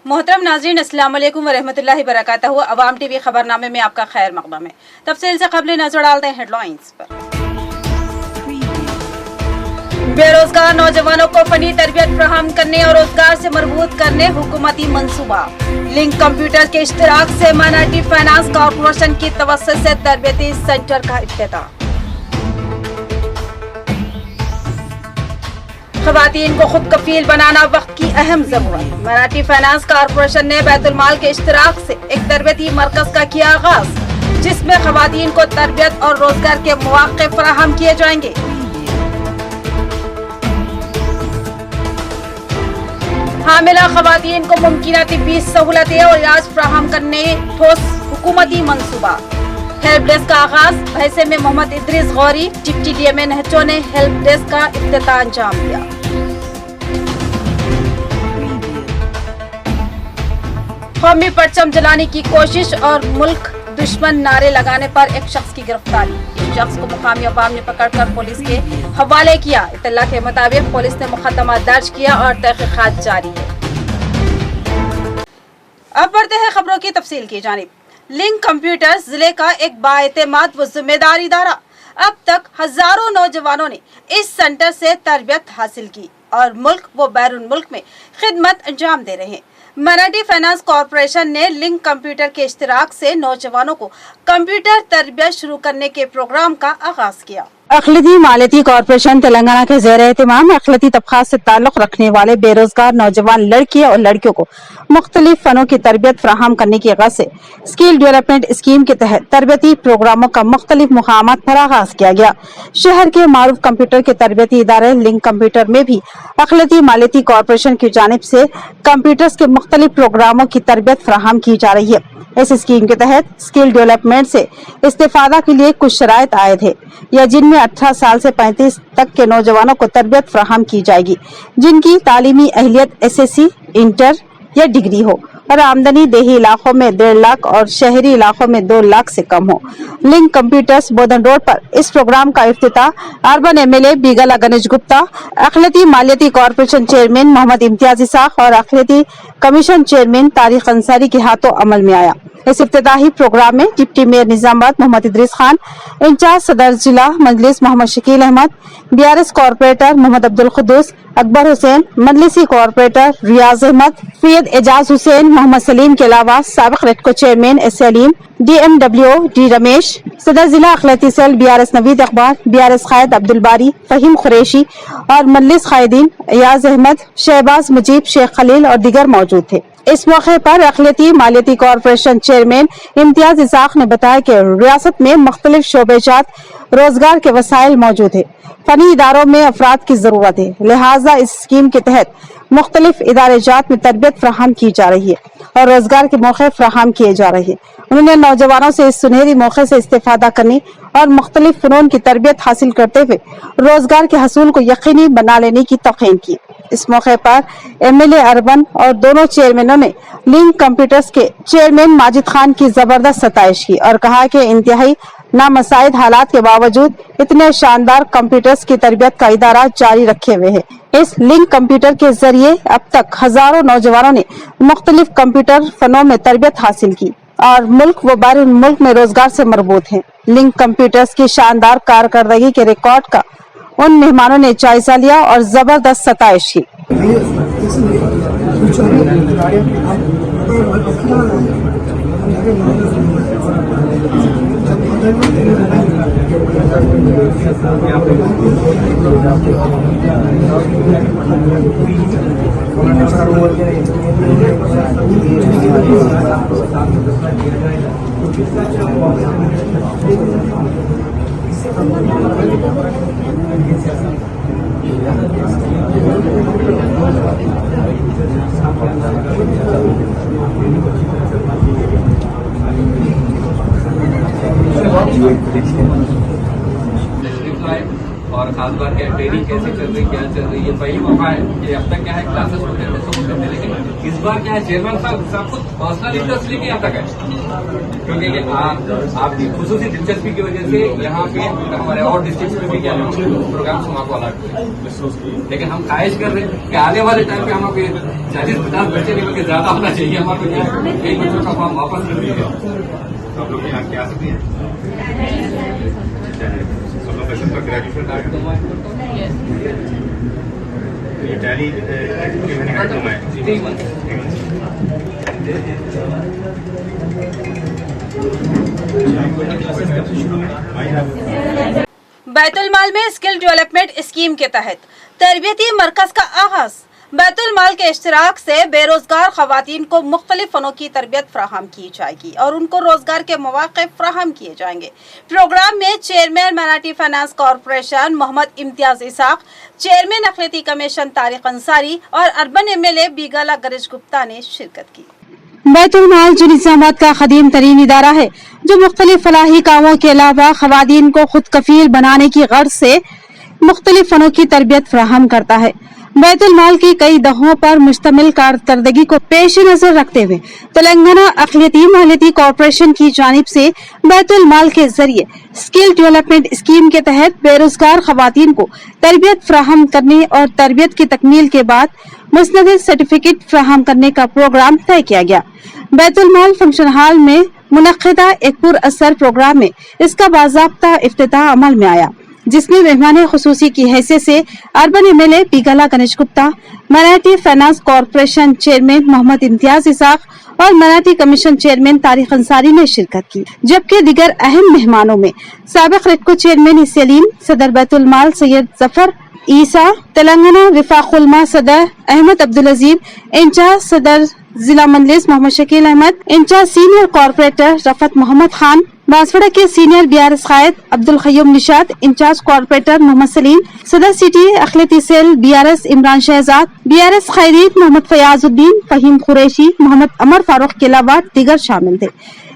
मोहतरम नाज़रीन, अस्सलाम वालेकुम व रहमतुल्लाहि व बरकातहू। अवाम टीवी खबरनामे में आपका खैर मक़दम है। तफसील से खबरें नजर डालते हैं हेडलाइंस पर। बेरोजगार नौजवानों को फनी तरबियत फराहम करने और रोजगार से मरबूत करने हुकूमती मंसूबा। लिंक कंप्यूटर के इश्तराक से माइनॉरिटी फाइनेंस कॉर्पोरेशन की तवस्सुत से तरबियती सेंटर का इफ्तिताह। ख़वातीन को खुद कफील बनाना वक्त की अहम ज़रूरत। माइनॉरिटी फाइनेंस कॉर्पोरेशन ने बैतुल माल के इश्तराक से एक तरबियती मरकज का किया आगाज, जिसमें ख़वातीन को तरबियत और रोजगार के मौक़े फराहम किए जाएंगे। हामिला ख़वातीन को मुमकिन तिब्बी सहूलतें और इलाज फराहम करने ठोस हुकूमती मंसूबा। हेल्प डेस्क का आगाज। भैसे में मोहम्मद इदरीस गौरी डिप्टी डीएमए नहचो ने हेल्प डेस्क का इफ्तिताह अंजाम दिया। कौमी परचम जलाने की कोशिश और मुल्क दुश्मन नारे लगाने पर एक शख्स की गिरफ्तारी। इस शख्स को मुकामी अवाम ने पकड़कर पुलिस के हवाले किया। इत्तला के मुताबिक पुलिस ने मुकदमा दर्ज किया और तहकीकात जारी है। अब बढ़ते हैं खबरों की तफसील की जानिब। लिंक कंप्यूटर्स जिले का एक बाएतमाद व जिम्मेदार इदारा। अब तक हजारों नौजवानों ने इस सेंटर से तरबियत हासिल की और मुल्क व बैरून मुल्क में खिदमत अंजाम दे रहे हैं। माइनॉरिटी फाइनेंस कॉर्पोरेशन ने लिंक कंप्यूटर के इश्तराक से नौजवानों को कंप्यूटर तरबियत शुरू करने के प्रोग्राम का आगाज किया। अखिलती मालियती कॉर्पोरेशन तेलंगाना के ज़ेर एहतमाम अखिलती तबक़ात से ताल्लुक़ रखने वाले बेरोजगार नौजवान लड़कियां और लड़कियों को मुख्तलिफ फनों की तरबियत फराहम करने की ग़रज़ से स्किल डेवलपमेंट स्कीम के तहत तरबियती प्रोग्रामों का मुख्तलिफ मुक़ामात पर आगाज किया गया। शहर के मारूफ कंप्यूटर के तरबियती इदारे लिंक कंप्यूटर में भी अखिलती मालियती कॉर्पोरेशन की जानिब से कंप्यूटर्स के मुख्तलिफ प्रोग्रामों की तरबियत फराहम की जा रही है। इस स्कीम के तहत स्किल डेवलपमेंट से इस्तेफादा के लिए कुछ शराइत आयद है, या जिनमें 18 साल से 35 तक के नौजवानों को तरबियत फराहम की जाएगी, जिनकी तालीमी अहलियत SSC, इंटर या डिग्री हो और आमदनी देही इलाकों में 1.5 लाख और शहरी इलाकों में 2 लाख से कम हो। लिंक कंप्यूटर्स बोधन रोड पर इस प्रोग्राम का इफ्तिताह अर्बन MLA बीगला गणेश गुप्ता, अखिलती मालियती कॉर्पोरेशन चेयरमैन मोहम्मद इम्तियाज इसाक और अखिलती कमीशन चेयरमैन तारिक अंसारी के हाथों अमल में आया। इस इफ्तिताही प्रोग्राम में deputy mayor Nizamabad Mohammed Idris Khan, incharge सदर जिला मजलिस Mohammad Shakeel Ahmad, BRS corporator Mohammad Abdul Quddus, Akbar Hussain, मजलिसी corporator रियाज अहमद, सैयद एजाज हुसैन, मोहम्मद सलीम के अलावा साबिक Redco chairman S Salim, DMWO D Ramesh, सदर जिला अखिलती सेल BRS नवीद अखबार, BRS कायद अब्दुल बारी, फहीम कुरैशी और मजलिस कायदीन एयाज अहमद, शहबाज मुजीब, शेख खलील और दीगर मौजूद थे। इस मौके पर अखिलती मालियती कॉर्पोरेशन चेयरमैन इम्तियाज इसाक ने बताया कि रियासत में मुख्तलिफ शोबेजात रोजगार के वसाइल मौजूद है। फनी इदारों में अफराद की जरूरत है, लिहाजा इस स्कीम के तहत मुख्तलिफ इदारे जात में तरबियत फराहम की जा रही है और रोजगार के मौके फराहम किए जा रहे हैं। उन्होंने नौजवानों से इस सुनहरी मौके से इस्तेफादा करने और मुख्तलिफ फनून की तरबियत हासिल करते हुए रोजगार के हसूल को यकीनी बना लेने की तौक़ीन की। इस मौके पर MLA अर्बन और दोनों चेयरमैनों ने लिंक कंप्यूटर्स के चेयरमैन माजिद खान की जबरदस्त सताइश की और कहा कि इंतहाई नामसाइद हालात के बावजूद इतने शानदार कंप्यूटर्स की तरबियत का इदारा जारी रखे हुए है। इस लिंक कंप्यूटर के जरिए अब तक हजारों नौजवानों ने मुख्तलिफ कंप्यूटर फनों में तरबियत हासिल की और मुल्क व बैरून मुल्क में रोजगार से मरबूत है। लिंक कंप्यूटर्स की शानदार कारकर्दगी के रिकॉर्ड का उन मेहमानों ने जायजा लिया और जबरदस्त सताइश की। और खास बात क्या ट्रेनिंग कैसे चल रही क्या चल रही है। पहली मौका है कि अब तक क्या है क्लासेस होते थे सब होते थे, लेकिन इस बार क्या है चेयरमैन साहब खुद पर्सनल इंटरेस्ट लेके यहाँ तक है, क्योंकि आपकी खुसूसी दिलचस्पी की वजह से यहाँ पे हमारे और डिस्ट्रिक्ट में भी क्या प्रोग्राम समाप्त वाला, लेकिन हम ख्वाहिश कर रहे हैं कि आने वाले टाइम पे हमारे 40-50 बच्चे नहीं बल्कि ज्यादा होना चाहिए हमारे क्या कई बच्चों का फॉर्म वापस कर दिया। आप लोग यहाँ क्या सकते हैं ग्रेजुएशन टैली कितने महीने का डिप्लोमा है? 3 months। बैतुल माल में स्किल डेवलपमेंट स्कीम के तहत तरबियती मरकज का आगाज। बैतुल माल के इश्तिराक से बेरोजगार खवातीन को मुख्तलिफ फनों की तरबियत फराहम की जाएगी और उनको रोजगार के मौके फराहम किए जाएंगे। प्रोग्राम में chairman Marathi finance corporation Mohammed Imtiaz Ishaq, chairman अखिलती कमीशन तारिक अंसारी और अर्बन MLA बीगाला गणेश गुप्ता ने शिरकत की। बैतुल माल जो निजामाबाद का कदीम तरीन इदारा है, जो मुख्तलिफ फलाही कामों के अलावा खवातीन को खुद कफील बनाने की गर्ज से मुख्तलिफ फनों की तरबियत फराहम करता है। बैतुल माल की कई दहों पर मुश्तमिल कारकर्दगी को पेश नजर रखते हुए तेलंगाना अखिलती मालियती कॉरपोरेशन की जानिब से बैतुल माल के जरिए स्किल डेवलपमेंट स्कीम के तहत बेरोजगार खवातीन को तरबियत फराहम करने और तरबियत की तकमील के बाद मुस्नद सर्टिफिकेट फराहम करने का प्रोग्राम तय किया गया। बैतुल माल फंक्शन हॉल में मुनक्किदा एक पुरअसर प्रोग्राम में इसका बाज़ाब्ता इफ्तिताह अमल में आया, जिसमें मेहमान खुसूसी की हैसियत से urban MLA Bigala Ganesh Gupta, Marathi finance corporation chairman Mohammed Imtiaz Ishaq और मराठी कमीशन चेयरमैन तारिक अंसारी ने शिरकत की। जबकि दीगर अहम मेहमानों में साबिक रेडको चेयरमैन सलीम, सदर बैतुल माल सैयद जफर ईसा, तेलंगाना रिफाकुलमा सदर अहमद अब्दुल अजीज, इंचार्ज सदर जिला Majlis Mohammed Shakeel Ahmed, incharge senior corporator Rafat Mohammed Khan, Banswada के सीनियर BRS कायद अब्दुल खयूम निशाद, इंचार्ज कॉर्पोरेटर मोहम्मद सलीम, सदर सिटी अखिलती cell BRS Imran Shahzad, BRS खैरीत मोहम्मद फयाजुद्दीन, फहीम कुरैशी, मोहम्मद अमर फारूक के अलावा दीगर शामिल थे।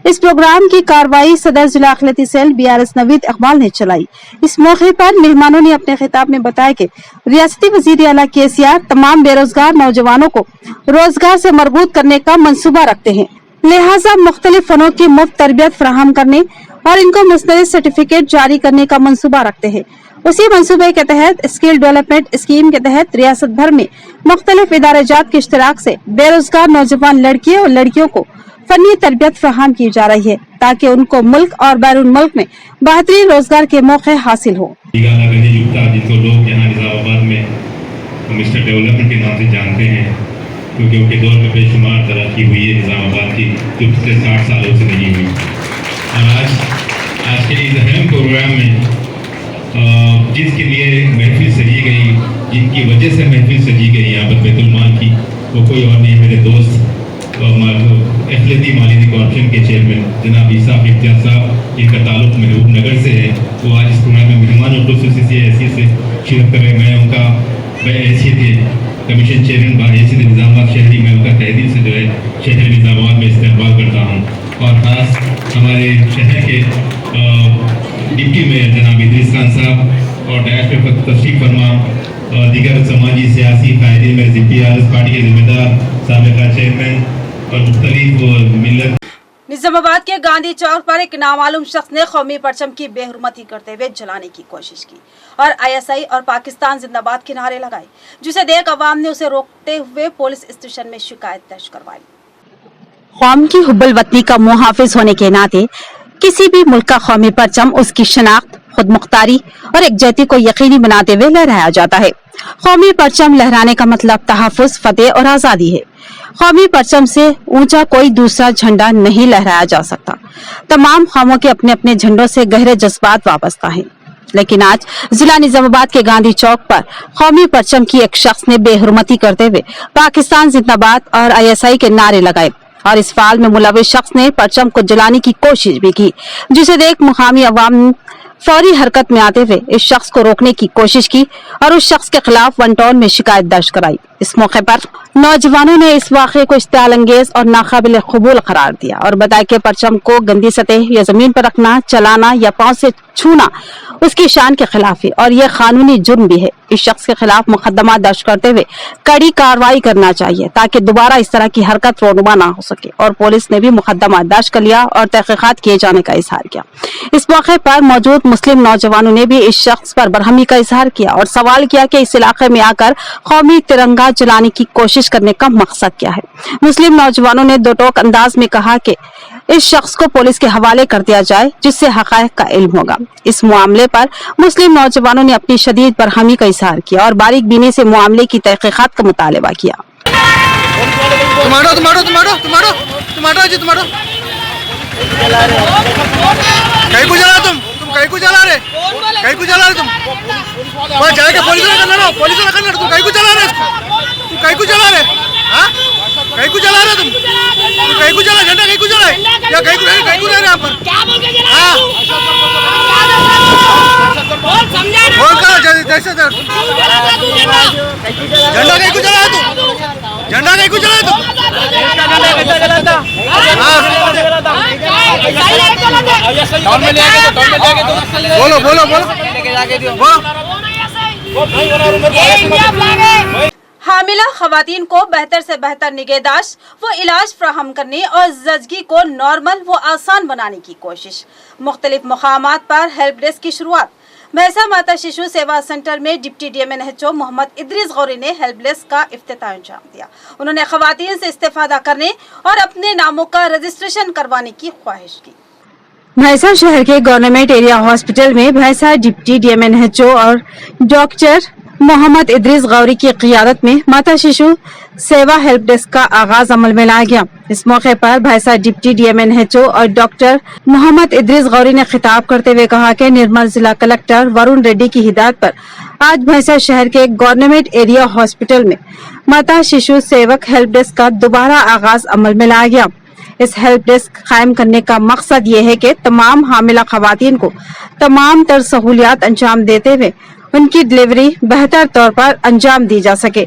इस प्रोग्राम की कार्रवाई सदर जिला अखिलती सेल BRS नवीद इकबाल ने चलाई। इस मौके पर मेहमानों ने अपने खिताब में बताया कि रियासती वजीर आला KCR तमाम बेरोजगार नौजवानों को रोजगार से मरबूत करने का मंसूबा रखते हैं, लिहाजा मुख्तलिफ फनों की मुफ्त तरबियत फराहम करने और इनको मुस्तनद सर्टिफिकेट जारी करने का मंसूबा रखते हैं। उसी मंसूबे के तहत स्किल डेवलपमेंट स्कीम के तहत रियासत भर में मुख्तलिफ इदारेजात के इश्तिराक से बेरोजगार नौजवान लड़कियों और लड़कियों को फनी तरबियत फराहम की जा रही है, ताकि उनको मुल्क और बैरून मुल्क में बेहतरीन रोजगार के मौके हासिल हो। जिनको लोग यहाँ निजामाबाद में मिस्टर डेवलपमेंट के नाम से जानते हैं, क्योंकि उनके दौर में बेशुमार तरक्की हुई है निजामाबाद की, जो पिछले 60 सालों से नहीं हुई। और आज के इस अहम प्रोग्राम में जिसके लिए महफिल सजी गई, जिनकी वजह से महफिल सजी गई यहाँ पर बैतुल माल की, वो कोई और नहीं मेरे दोस्त अखिलती मालियती कॉरपोरेशन के चेयरमैन जनाब इसाक इम्तियाज साहब, जिनका ताल्लुक महबूब नगर से है। वो आज इस प्रोग्राम में मेहमान और खसूसी हैसियत से शिरकत कर रहे। मैं उनका हैसियत कमीशन चेयरमैन बाहैसियत निजामाबाद शहरी, मैं उनका तहे दिल से जो है शहर निजामाबाद में इस्तेमाल करता हूँ। और ख़ास हमारे शहर के डिप्टी मेयर जनाब इदरीस खान साहब और डायरेक्टर तशरीफ फरमा दीगर समाजी सियासी कायदीन में BRS पार्टी के जिम्मेदार साबिका चेयरमैन और मुख्तलिफ मिलत। निजामाबाद के गांधी चौक पर एक नामालूम शख्स ने कौमी परचम की बेहुरमती करते हुए जलाने की कोशिश की और ISI और पाकिस्तान जिंदाबाद के नारे लगाए, जिसे देख अवाम ने उसे रोकते हुए पुलिस स्टेशन में शिकायत दर्ज करवाई। कौम की हुब्बुल वतनी का मुहाफिज होने के नाते किसी भी मुल्क का कौमी परचम उसकी शनाख्त, खुद मुख्तारी और एकजहती को यकीनी बनाते हुए लहराया जाता है। कौमी परचम लहराने का मतलब तहफ़्फ़ुज़, फतेह और आज़ादी है। कौमी परचम से ऊंचा कोई दूसरा झंडा नहीं लहराया जा सकता। तमाम कौमों के अपने अपने झंडों से गहरे जज्बात वाबस्ता हैं, लेकिन आज जिला निजामाबाद के गांधी चौक पर कौमी परचम की एक शख्स ने बेहुरमती करते हुए पाकिस्तान जिंदाबाद और ISI के नारे लगाए और इस फाल में मुलविस शख्स ने परचम को जलाने की कोशिश भी की, जिसे देख मुकामी अवाम फौरी हरकत में आते हुए इस शख्स को रोकने की कोशिश की और उस शख्स के खिलाफ 1 टाउन में शिकायत दर्ज कराई। इस मौके पर नौजवानों ने इस वाक़े को इश्तियाल अंगेज और नाकाबिल कबूल करार दिया और बताया कि परचम को गंदी सतह या जमीन पर रखना, चलाना या पांव से छूना उसकी शान के खिलाफ है और यह कानूनी जुर्म भी है। इस शख्स के खिलाफ मुकदमा दर्ज करते हुए कड़ी कार्रवाई करना चाहिए ताकि दोबारा इस तरह की हरकत रोनुमा ना हो सके और पुलिस ने भी मुकदमा दर्ज कर लिया और तहकीकात किए जाने का इजहार किया। इस मौके पर मौजूद मुस्लिम नौजवानों ने भी इस शख्स पर बरहमी का इजहार किया और सवाल किया कि इस इलाके में आकर कौमी तिरंगा जलाने की कोशिश करने का मकसद क्या है। मुस्लिम नौजवानों ने दो टोक अंदाज में कहा कि इस शख्स को पुलिस के हवाले कर दिया जाए जिससे हकायक का इल्म होगा। इस मामले पर मुस्लिम नौजवानों ने अपनी शदीद बरहमी का इजहार किया और बारीक बीनी से मामले की तहकीकात का मुतालबा किया। कहीं को जला तुम कहीं को जला रहे तुम जाएगा पुलिस तुम कहीं को जला रहे तुम कहीं को जला रहे कहीं को जला रहे तुम कहीं को जला झंडा कहीं को जला या कहीं को रह रहे यहाँ पर झंडा कहीं को जला तुम झंडा कहीं को जला तुम बोलो बोलो बोलो हामिला खवातीन को बेहतर से बेहतर निगहदाश्त व इलाज फ्राहम करने और ज़चगी को नॉर्मल व आसान बनाने की कोशिश। मुख्तलिफ मुकामात पर हेल्प डेस्क की शुरुआत। भैंसा माता शिशु सेवा सेंटर में डिप्टी DMNHO मोहम्मद इदरीस गौरी ने हेल्प डेस्क का इफ्तिताह अंजाम दिया। उन्होंने खवातीन से इस्तेफादा करने और अपने नामों का रजिस्ट्रेशन करवाने की ख्वाहिश की। भैंसा शहर के गवर्नमेंट एरिया हॉस्पिटल में भैंसा डिप्टी DMNHO और डॉक्टर मोहम्मद इदरीस गौरी की क़ियादत में माता शिशु सेवा हेल्प डेस्क का आगाज अमल में लाया गया। इस मौके पर भैंसा डिप्टी DMNHO और डॉक्टर मोहम्मद इदरीस गौरी ने खिताब करते हुए कहा कि निर्मल जिला कलेक्टर वरुण रेड्डी की हिदायत पर आज भैंसा शहर के गवर्नमेंट एरिया हॉस्पिटल में माता शिशु सेवक हेल्प डेस्क का दोबारा आगाज अमल में लाया गया। इस हेल्प डेस्क कायम करने का मकसद ये है कि तमाम हामिला खवातीन को तमाम तर सहूलियात अंजाम देते हुए उनकी डिलीवरी बेहतर तौर पर अंजाम दी जा सके।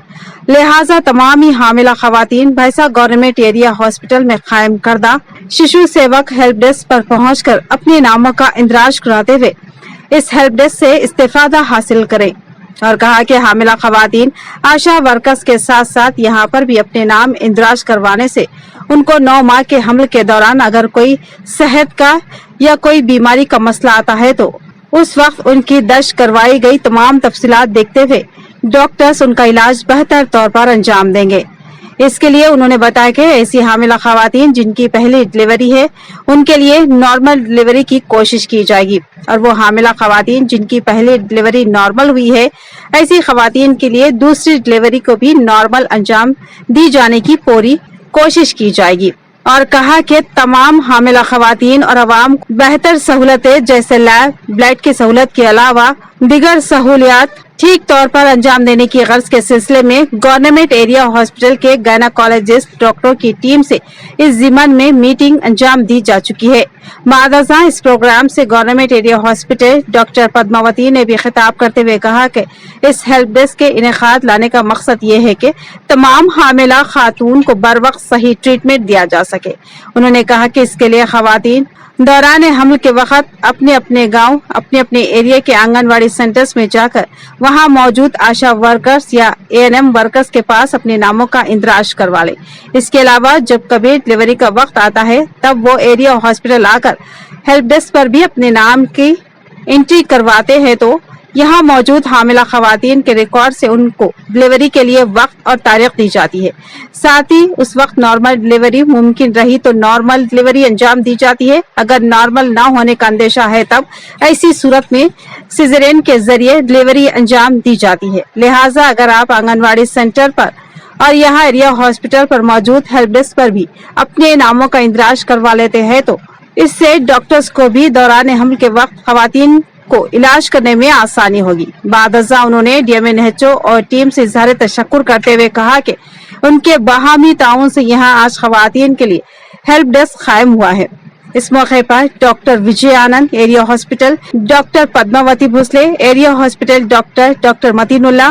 लिहाजा तमाम ही हामिला खवातीन भैंसा गवर्नमेंट एरिया हॉस्पिटल में कायम करदा शिशु सेवक हेल्प डेस्क पर पहुंचकर अपने नामों का इंदराज कराते हुए इस हेल्प डेस्क से इस्तेफादा हासिल करें और कहा कि हामिला खवातीन आशा वर्कर्स के साथ साथ यहाँ पर भी अपने नाम इंदराज करवाने से उनको 9 माह के हमल के दौरान अगर कोई सेहत का या कोई बीमारी का मसला आता है तो उस वक्त उनकी दर्ज करवाई गई तमाम तफसीलात देखते हुए डॉक्टर्स उनका इलाज बेहतर तौर पर अंजाम देंगे। इसके लिए उन्होंने बताया कि ऐसी हामिला खवातीन जिनकी पहली डिलीवरी है उनके लिए नॉर्मल डिलीवरी की कोशिश की जाएगी और वो हामिला खवातीन जिनकी पहली डिलीवरी नॉर्मल हुई है ऐसी खवातीन के लिए दूसरी डिलीवरी को भी नॉर्मल अंजाम दी जाने की पूरी कोशिश की जाएगी और कहा कि तमाम हामिला खवातीन और अवाम बेहतर सहूलतें जैसे लैब, ब्लड की सहूलत के अलावा दिगर सहूलियात ठीक तौर पर अंजाम देने की गर्ज के सिलसिले में गवर्नमेंट एरिया हॉस्पिटल के गायनेकोलॉजिस्ट डॉक्टरों की टीम से इस जिमन में मीटिंग अंजाम दी जा चुकी है। मादजा इस प्रोग्राम से government area hospital doctor Padmavati ने भी खिताब करते हुए कहा कि इस हेल्प डेस्क के इनेकाद लाने का मकसद ये है कि तमाम हामिला खातून को बर वक्त सही ट्रीटमेंट दिया जा सके। उन्होंने कहा कि इसके लिए खवातीन दौरान हमल के वक्त अपने अपने गांव, अपने अपने एरिया के आंगनवाड़ी सेंटर्स में जाकर वहां मौजूद आशा वर्कर्स या ANM वर्कर्स के पास अपने नामों का इंदराज करवा ले। इसके अलावा जब कभी डिलीवरी का वक्त आता है तब वो एरिया हॉस्पिटल आकर हेल्प डेस्क पर भी अपने नाम की एंट्री करवाते हैं तो यहाँ मौजूद हामिला खवातीन के रिकॉर्ड से उनको डिलीवरी के लिए वक्त और तारीख दी जाती है। साथ ही उस वक्त नॉर्मल डिलीवरी मुमकिन रही तो नॉर्मल डिलीवरी अंजाम दी जाती है। अगर नॉर्मल ना होने का अंदेशा है तब ऐसी सूरत में सिजेरियन के जरिए डिलीवरी अंजाम दी जाती है। लिहाजा अगर आप आंगनवाड़ी सेंटर पर और यहाँ एरिया हॉस्पिटल पर मौजूद हेल्प डेस्क पर भी अपने नामों का इंदराज करवा लेते हैं तो इससे डॉक्टर्स को भी दौरान हमल के वक्त खवातीन को इलाज करने में आसानी होगी। बादजा उन्होंने DMNHO और टीम से इजहार तशक्कुर करते हुए कहा कि उनके बाहमी ताउन से यहाँ आज खवातीन के लिए हेल्प डेस्क कायम हुआ है। इस मौके पर doctor Vijay Anand area hospital, doctor Padmavati Bhosale area hospital, doctor Matinulla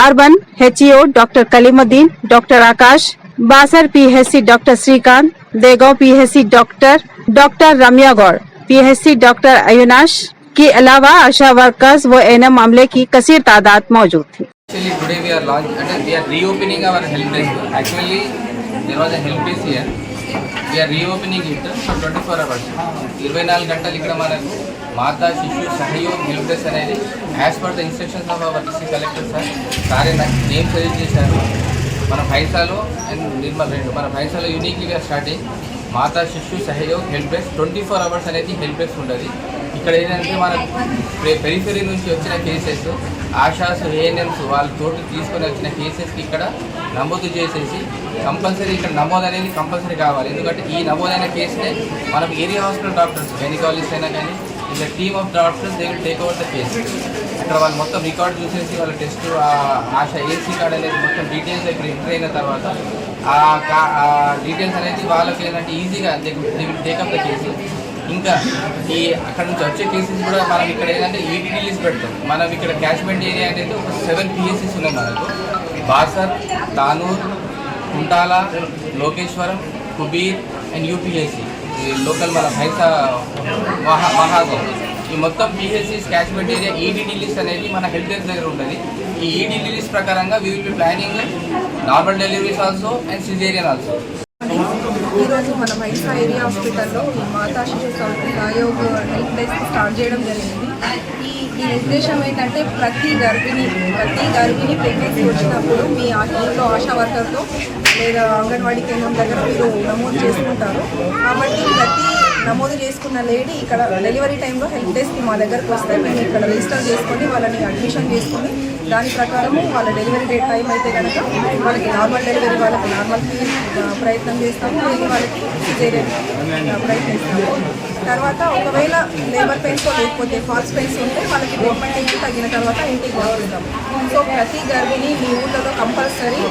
urban HEO, doctor Kaleemuddin, doctor Akash Basar PHC, doctor Srikanth Degaon PHC, doctor Ramya Goud PHC, doctor Avinash के अलावा आशा वर्कर्स व एनएम मामले की कसीर तादाद मौजूद थी। Actually, today we are reopening our help desk. Actually, there was a help desk here. We are reopening it for 24 hours. 24 గంటలు ఇక్కడ మనకు మాతా శిశు సహయోగ్ హెల్ప్ డెస్క్ అనేది as per the instructions of our district collector sir నాకు name suggest చేశారు. మన భైసాలో and Nirmal రెండు మన భైసాలో యూనిక్లీగా స్టార్టింగ్ మాతా శిశు సహయోగ్ హెల్ప్ డెస్క్ 24 hours అనేది హెల్ప్ డెస్క్ ఉంటుంది. ఇక్కడ ఏంటంటే మన పెరిఫెరీ నుంచి వచ్చిన కేసెస్ ఆశాస్ ఏఎన్ఎంస్ వాళ్ళతో తీసుకొని వచ్చిన కేసెస్కి ఇక్కడ నమోదు చేసేసి కంపల్సరీ ఇక్కడ నమోదు అనేది కంపల్సరీ కావాలి. ఎందుకంటే ఈ నమోదైన కేసునే మనం ఏరియా హాస్పిటల్ డాక్టర్స్ గైనకాలజిస్ట్ అయినా కానీ ఇంకా team of doctors they will take over the case. ఇక్కడ వాళ్ళు మొత్తం రికార్డ్ చూసేసి వాళ్ళ టెస్ట్ ఆశా ఏసీ కార్డ్ అనేది మొత్తం డీటెయిల్స్ ఇక్కడ ఎంటర్ అయిన తర్వాత ఆ డీటెయిల్స్ అనేది వాళ్ళకి ఏంటంటే ఈజీగా they will take up the case. ఇంకా ఈ అక్కడ నుంచి వచ్చే కేసెస్ కూడా మనం ఇక్కడ ఏంటంటే EDD లిస్ట్ పెడతాం. మనం ఇక్కడ క్యాచ్మెంట్ ఏరియా అనేది ఒక 7 PSCs ఉన్నాయి మనకు. Basar, Tanur, Kuntala, Lokeshwaram, Kubeer and UPSC local మన భైసా మహాగం ఈ మొత్తం PSCs catchment area EDD list అనేది మన హెల్త్ డెస్క్ దగ్గర ఉంటుంది. ఈ EDD లిస్ట్ ప్రకారంగా we will be planning normal deliveries also and caesarean also. ఈరోజు మన భైసా ఏరియా హాస్పిటల్లో ఈ మాతా శిశు సహయోగ్ హెల్ప్ డెస్క్ స్టార్ట్ చేయడం జరిగింది. ఈ ఉద్దేశం ఏంటంటే ప్రతి గర్భిణి ప్రెగ్నెన్సీ వచ్చినప్పుడు మీ ఇంట్లో ఆశా వర్కర్తో లేదా అంగన్వాడీ కేంద్రం దగ్గర మీరు నమోదు చేసుకుంటారు. కాబట్టి ప్రతి నమోదు చేసుకున్న లేడీ ఇక్కడ డెలివరీ టైంలో హెల్ప్ డెస్క్కి మా దగ్గరకు వస్తే మేము ఇక్కడ రిజిస్టర్ చేసుకొని వాళ్ళని అడ్మిషన్ చేసుకొని దాని ప్రకారము వాళ్ళ డెలివరీ డేట్ టైం అయితే కనుక వాళ్ళకి నార్మల్ డెలివరీ వాళ్ళకి నార్మల్కి ప్రయత్నం చేస్తాము, లేదు వాళ్ళకి సిజేరియన్ ప్రయత్నిస్తాము. తర్వాత ఒకవేళ లేబర్ పెయిన్స్ లేకపోతే ఫాల్స్ పెయిన్స్ ఉంటే వాళ్ళకి ట్రీట్మెంట్ ఇచ్చి తగిన తర్వాత ఇంటికి పంపిస్తాము. సో ప్రతి గర్భిణి మీ ఊళ్ళలో కంపల్సరీ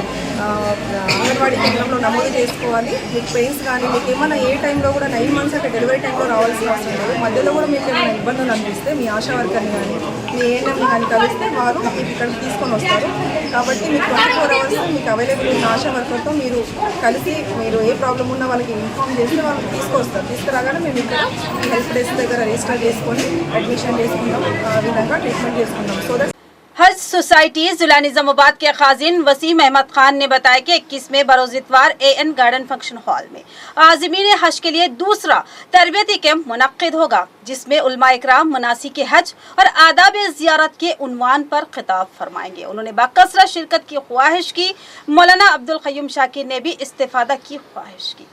అంగన్వాడీ కేంద్రంలో నమోదు చేసుకోవాలి. మీకు పెయిన్స్ కానీ మీకు ఏమైనా ఏ టైంలో కూడా 9 months అంటే డెలివరీ టైంలో రావాల్సిన అవసరం లేదు. మధ్యలో కూడా మీకు ఏమైనా ఇబ్బందులు అనిపిస్తే మీ ఆశా వర్కర్ని కానీ మీ ఏఎన్ఎంని కానీ కలిస్తే వారు మీకు ఇక్కడికి తీసుకొని వస్తారు. కాబట్టి మీకు 24 hours మీకు అవైలబుల్ ఉన్న ఆశా వర్కర్తో మీరు కలిసి మీరు ఏ ప్రాబ్లం ఉన్నా వాళ్ళకి ఇన్ఫామ్ చేస్తే వాళ్ళకి తీసుకొస్తారు. తీసుకురాగానే మేము ఇక్కడ హెల్ప్ డెస్క్ దగ్గర రిజిస్టర్ చేసుకొని అడ్మిషన్ చేసుకుంటాం, ఆ విధంగా ట్రీట్మెంట్ చేసుకుంటాం. సో దట్ हज सोसाइटी जिला निजामाबाद के खाजिन वसीम अहमद खान ने बताया कि 21 बरोज इतवार AN गार्डन फंक्शन हॉल में आज़मीन हज के लिए दूसरा तरबियती कैंप मुनक्किद होगा, जिसमें उलमा इकराम मनासिक हज और आदाब ज़ियारत के उन्वान पर खिताब फरमाएंगे। उन्होंने बाकसरत शिरकत की ख्वाहिश की। मौलाना अब्दुल क़य्यूम शाकिर ने भी इस्तिफादा की ख्वाहिश की।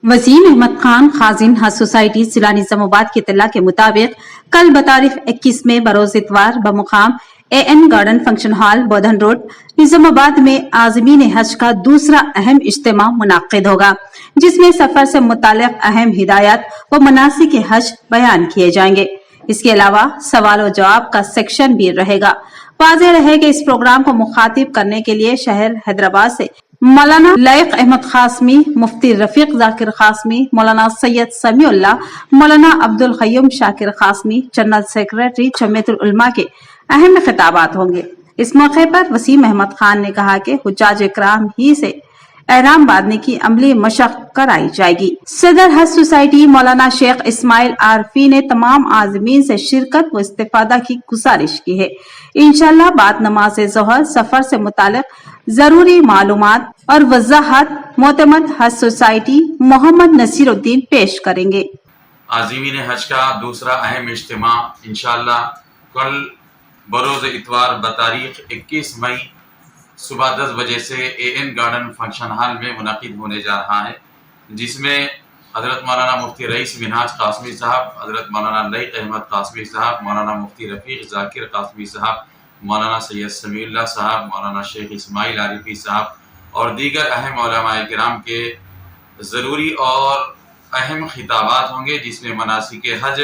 वसीम अहमद खान खाजिन हज सोसाइटी जिला निजामाबाद की इत्तला के मुताबिक कल बतारीख 21 बरोज इतवार बमुकाम AN garden function hall Bodhan road Nizamabad में आज़मीन हज का दूसरा अहम इज्तिमा मुनाकिद होगा, जिसमें सफर से मुतालिक अहम हिदायत व मनासिक हज बयान किए जाएंगे। इसके अलावा सवाल व जवाब का सेक्शन भी रहेगा। वाज़ेह रहे कि इस प्रोग्राम को मुखातिब करने के लिए शहर हैदराबाद से मौलाना लायक अहमद खासमी, मुफ्ती रफीक जाकिर खासमी, मौलाना सैयद समीउल्लाह, मौलाना अब्दुल क़य्यूम शाकिर खासमी, जनरल सेक्रेटरी जमीयतुल उलमा के अहम खिताबात होंगे। इस मौके पर वसीम अहमद खान ने कहा कि हुज्जाज इकराम ही से एहराम बांधने की अमली मशक कराई जाएगी। सदर हज सोसाइटी मौलाना शेख इस्माइल आरफी ने तमाम आज़मीन से शिरकत व इस्तिफादा की गुजारिश की है। इंशाअल्लाह बाद नमाज ज़ोहर सफर से मुतालिक जरूरी मालूमात और वजाहत मोतमद हज सोसाइटी मोहम्मद नसीरुद्दीन पेश करेंगे। आज़मीन हज का दूसरा अहम इज्तिमा इंशाअल्लाह कल बरोज़ इतवार बतारीख 21 मई सुबह 10 बजे से AN गार्डन फंक्शन हॉल में मुनक़िद होने जा रहा है, जिसमें हज़रत मौलाना मुफ्ती रईस मिनहाज कासमी साहब, हज़रत मौलाना लायक अहमद कासमी साहब, मौलाना मुफ्ती रफ़ीक ज़ाकिर कासमी साहब, मौलाना सैयद समीउल्लाह साहब, मौलाना शेख इस्माइल आरिफी साहब और दीगर अहम उलमाए किराम के ज़रूरी और अहम खिताबात होंगे, जिसमें मनासिक हज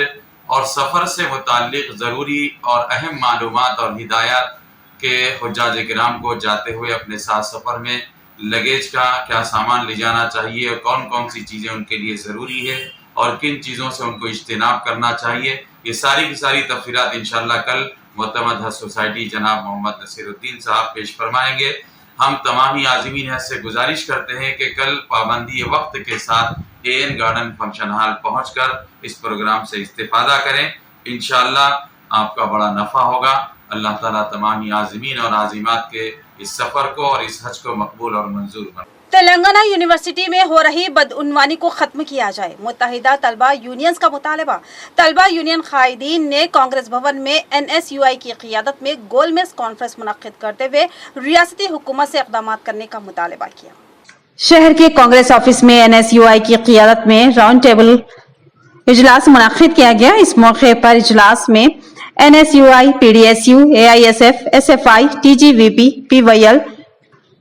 और सफ़र से मुताल्लिक़ ज़रूरी और अहम मालूमात और हिदायत के हुज्जाज किराम को जाते हुए अपने साथ सफ़र में लगेज का क्या सामान ले जाना चाहिए और कौन कौन सी चीज़ें उनके लिए ज़रूरी है और किन चीज़ों से उनको इज्तिनाब करना चाहिए, ये सारी की सारी तफसीलात इंशाअल्लाह कल मुअतमद हज सोसाइटी जनाब मोहम्मद नसीरुद्दीन साहब पेश फरमाएंगे। हम तमामी आज़मीन हज से गुजारिश करते हैं कि कल पाबंदी वक्त के साथ AN गार्डन फंक्शन हॉल पहुंचकर इस प्रोग्राम से इस्तिफादा करें। इंशाअल्लाह आपका बड़ा नफ़ा होगा। अल्लाह ताला तमामी आज़मीन और आज़िमात के इस सफ़र को और इस हज को मकबूल और मंजूर बनाए। तेलंगाना यूनिवर्सिटी में हो रही बदउनवानी को खत्म किया जाए, मुत्तहिदा तलबा यूनियंस का मुतालबा। तलबा यूनियन कायदीन ने कांग्रेस भवन में NSUI की क़ियादत में गोलमेज कॉन्फ्रेंस मुनक्किद करते हुए रियासती हुकूमत से इक़दामात करने का मुतालबा किया। शहर के कांग्रेस ऑफिस में NSUI की क़ियादत में राउंड टेबल इजलास मुनक्किद किया गया। इस मौके पर इजलास में NSUI, PDSU, AISF, SFI, TGVP, PYL,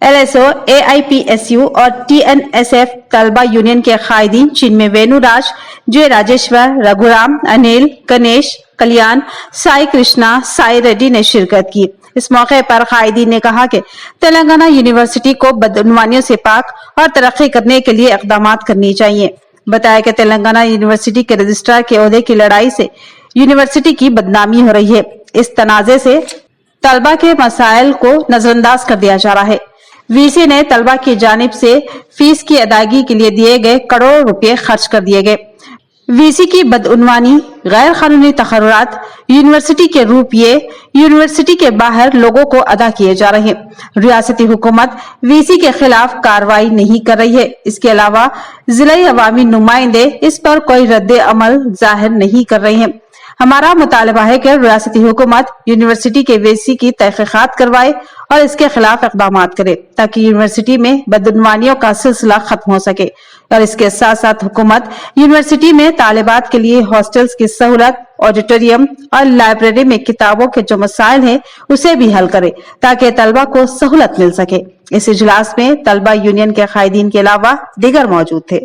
LSO, AIPSU और TNSF तलबा यूनियन के कायदीन जिनमें वेणुराज, जय राजेश्वर, रघुराम, अनिल, गणेश, कल्याण, साई कृष्णा, साई रेड्डी ने शिरकत की। इस मौके पर कायदीन ने कहा कि तेलंगाना यूनिवर्सिटी को बदउनवानियों से पाक और तरक्की करने के लिए इक़दामात करनी चाहिए। बताया कि तेलंगाना यूनिवर्सिटी के रजिस्ट्रार के ओहदे की लड़ाई से यूनिवर्सिटी की बदनामी हो रही है। इस तनाज़े से तलबा के मसाइल को नजरअंदाज कर दिया जा रहा है। VC ने तलबा की जानिब से फीस की अदायगी के लिए दिए गए करोड़ों रुपए खर्च कर दिए गए। VC की बदउनवानी, गैर कानूनी तखर्रुरात, यूनिवर्सिटी के रुपये यूनिवर्सिटी के बाहर लोगों को अदा किए जा रहे हैं। रियासती हुकूमत VC के खिलाफ कार्रवाई नहीं कर रही है। इसके अलावा जिला अवामी नुमाइंदे इस पर कोई रद्द अमल जाहिर नहीं कर रहे हैं। हमारा मुतालबा है कि रियासती हुकूमत यूनिवर्सिटी के VC की तहकीकात करवाए और इसके खिलाफ इक़दामात करे ताकि यूनिवर्सिटी में बदउनवानियों का सिलसिला खत्म हो सके। और इसके साथ साथ हुकूमत यूनिवर्सिटी में तालिबात के लिए हॉस्टल्स की सहूलत, ऑडिटोरियम और लाइब्रेरी में किताबों के जो मसाइल हैं उसे भी हल करे ताकि तलबा को सहूलत मिल सके। इस इजलास में तलबा यूनियन के कायदीन के अलावा दीगर मौजूद थे।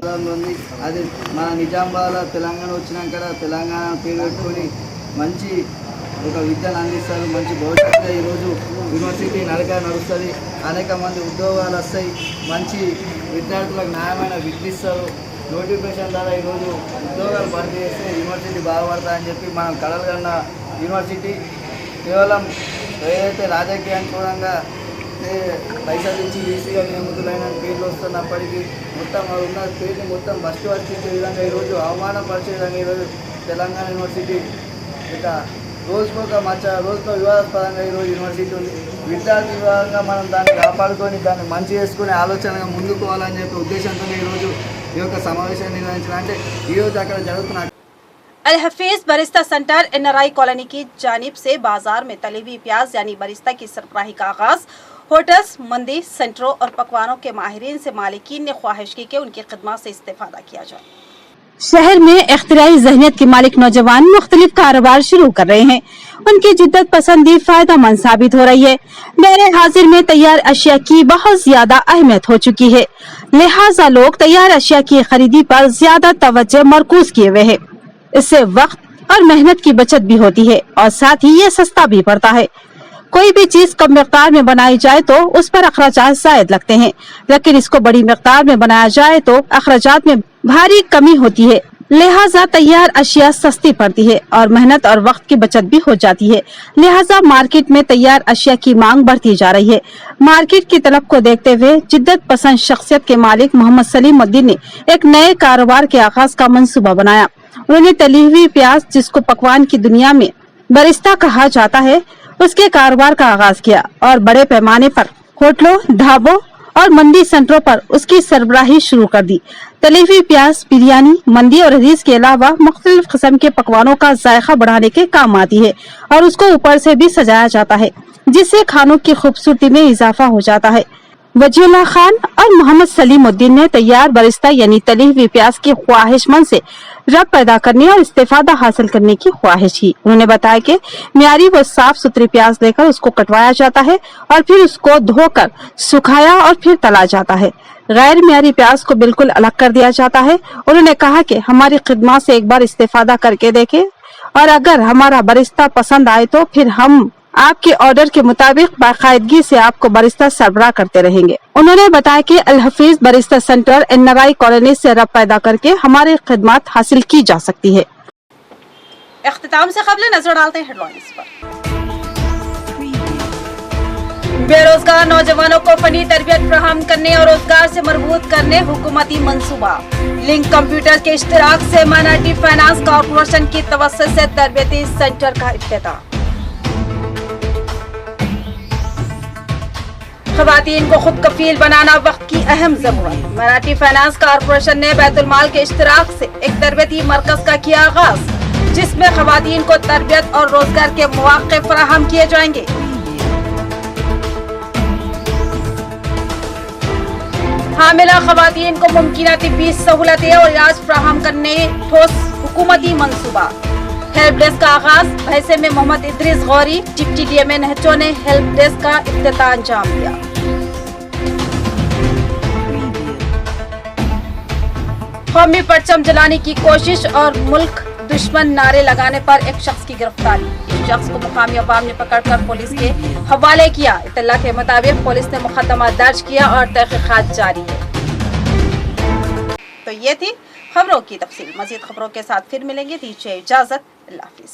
అది మన నిజామాబాద్లో తెలంగాణ వచ్చినాక తెలంగాణ పేరు పెట్టుకొని మంచి ఒక విద్యను అందిస్తారు, మంచి భవిష్యత్తు ఈరోజు యూనివర్సిటీ నడుస్తుంది, అనేక మంది ఉద్యోగాలు వస్తాయి, మంచి విద్యార్థులకు న్యాయమైన విద్య ఇస్తారు, నోటిఫికేషన్ ద్వారా ఈరోజు ఉద్యోగాలు భర్తీ చేస్తే యూనివర్సిటీ బాగుపడతాయని చెప్పి మనం కలలు కన్న యూనివర్సిటీ కేవలం ఏదైతే రాజకీయానుకూలంగా పైసలు ఇచ్చి ఈసీగా నియమితులైన పేర్లు వస్తున్నప్పటికీ మొత్తం ఉన్న పేరుని మొత్తం బస్టు వర్తించే విధంగా ఈరోజు అవమానపరిచే విధంగా ఈరోజు తెలంగాణ యూనివర్సిటీ ఇక రోజుకొక రోజుకో వివాదాస్పదంగా ఈరోజు యూనివర్సిటీ ఉంది. విద్యార్థి విభాగంగా మనం దాన్ని కాపాడుకొని దాన్ని మంచి చేసుకునే ఆలోచనగా ముందుకు పోవాలని చెప్పి ఉద్దేశంతో ఈరోజు ఈ యొక్క సమావేశాన్ని నిర్వహించిన అంటే ఈరోజు అక్కడ జరుగుతున్న Al Hafeez barista centre NRI colony की जानिब से बाजार में तली हुई प्याज यानी बरिस्ता की सरबराही का आगाज होटल्स, मंदी सेंटरों और पकवानों के माहिरीन से मालिकीन ने ख्वाहिश की कि उनकी खिदमत से इस्तेफादा किया जाए। शहर में इख्तिराई ज़हनियत के मालिक नौजवान मुख्तलिफ कारोबार शुरू कर रहे हैं। उनकी जिद्दत पसंदी फायदा मंद साबित हो रही है। मेरे हाजिर में तैयार अशिया की बहुत ज्यादा अहमियत हो चुकी है, लिहाजा लोग तैयार अशिया की खरीदी पर ज्यादा तवज्जो मरकूज किए हुए है। इससे वक्त और मेहनत की बचत भी होती है और साथ ही ये सस्ता भी पड़ता है। कोई भी चीज कम मिकदार में बनाई जाए तो उस पर अखराजात जायद लगते हैं, लेकिन इसको बड़ी मिकदार में बनाया जाए तो अखराजात में भारी कमी होती है। लिहाजा तैयार अशिया सस्ती पड़ती है और मेहनत और वक्त की बचत भी हो जाती है। लिहाजा मार्केट में तैयार अशिया की मांग बढ़ती जा रही है। मार्केट की तलब को देखते हुए जिद्दत पसंद शख्सियत के मालिक मोहम्मद सलीमुद्दीन ने एक नए कारोबार के आगाज का मंसूबा बनाया। उन्होंने तली हुई प्याज, जिसको पकवान की दुनिया में बरिस्ता कहा जाता है, उसके कारोबार का आगाज किया और बड़े पैमाने पर होटलों, ढाबों और मंडी सेंटरों पर उसकी सरबराही शुरू कर दी। तली हुई प्याज बिरयानी, मंदी और हदीस के अलावा मुख्तलिफ किस्म के पकवानों का जायका बढ़ाने के काम आती है और उसको ऊपर से भी सजाया जाता है, जिससे खानों की खूबसूरती में इजाफा हो जाता है। वजीउल्लाह खान और मोहम्मद सलीमुद्दीन ने तैयार बरिस्ता यानी तली हुई प्याज की ख्वाहिशमंद से रब पैदा करने और इस्तेफादा हासिल करने की ख्वाहिश की। उन्होंने बताया कि म्यारी व साफ सुथरी प्याज लेकर उसको कटवाया जाता है और फिर उसको धोकर सुखाया और फिर तला जाता है। गैर म्यारी प्याज को बिल्कुल अलग कर दिया जाता है। उन्होंने कहा कि हमारी खिदमत से एक बार इस्तेफादा करके देखें और अगर हमारा बरिस्ता पसंद आए तो फिर हम आपके ऑर्डर के मुताबिक बाकायदगी से आपको बरिस्ता सरबराह करते रहेंगे। उन्होंने बताया कि Al Hafeez barista centre NRI colony से रब पैदा करके हमारी खिदमत हासिल की जा सकती है। इख्तिताम से कबल नजर डालते हैं हेडलाइंस पर। बेरोजगार नौजवानों को फनी तरबियत फराहम करने और रोजगार से मरबूत करने हुकूमती मंसूबा। लिंक कंप्यूटर के इश्तराक से माइनॉरिटी फाइनेंस कॉर्पोरेशन की तवस्सुत से तरबियती सेंटर का इफ्तिताह। ख़वातीन को खुद कफील बनाना वक्त की अहम जरूरत। माइनॉरिटी फाइनेंस कॉर्पोरेशन ने बैतुल माल के इश्तराक से एक तरबियती मरकज का किया आगाज, जिसमें ख़वातीन को तरबियत और रोजगार के मौक़े फराहम किए जाएंगे। हामिला ख़वातीन को मुमकिन तिब्बी सहूलतें और इलाज फराहम करने ठोस हुकूमती मंसूबा। हेल्प डेस्क का आगाज। भैसे में मोहम्मद इदरीस गौरी डिप्टी डीएमए नहचो ने हेल्प डेस्क का इफ्तिताह अंजाम दिया। कौमी परचम जलाने की कोशिश और मुल्क दुश्मन नारे लगाने पर एक शख्स की गिरफ्तारी। इस शख्स को मुकामी अवाम ने पकड़कर पुलिस के हवाले किया। इत्तला के मुताबिक पुलिस ने मुकदमा दर्ज किया और तहकीकात जारी है। तो ये थी खबरों की तफसील। मजीद खबरों के साथ फिर मिलेंगे। दीजिए इजाजत। अल्लाह हाफिज।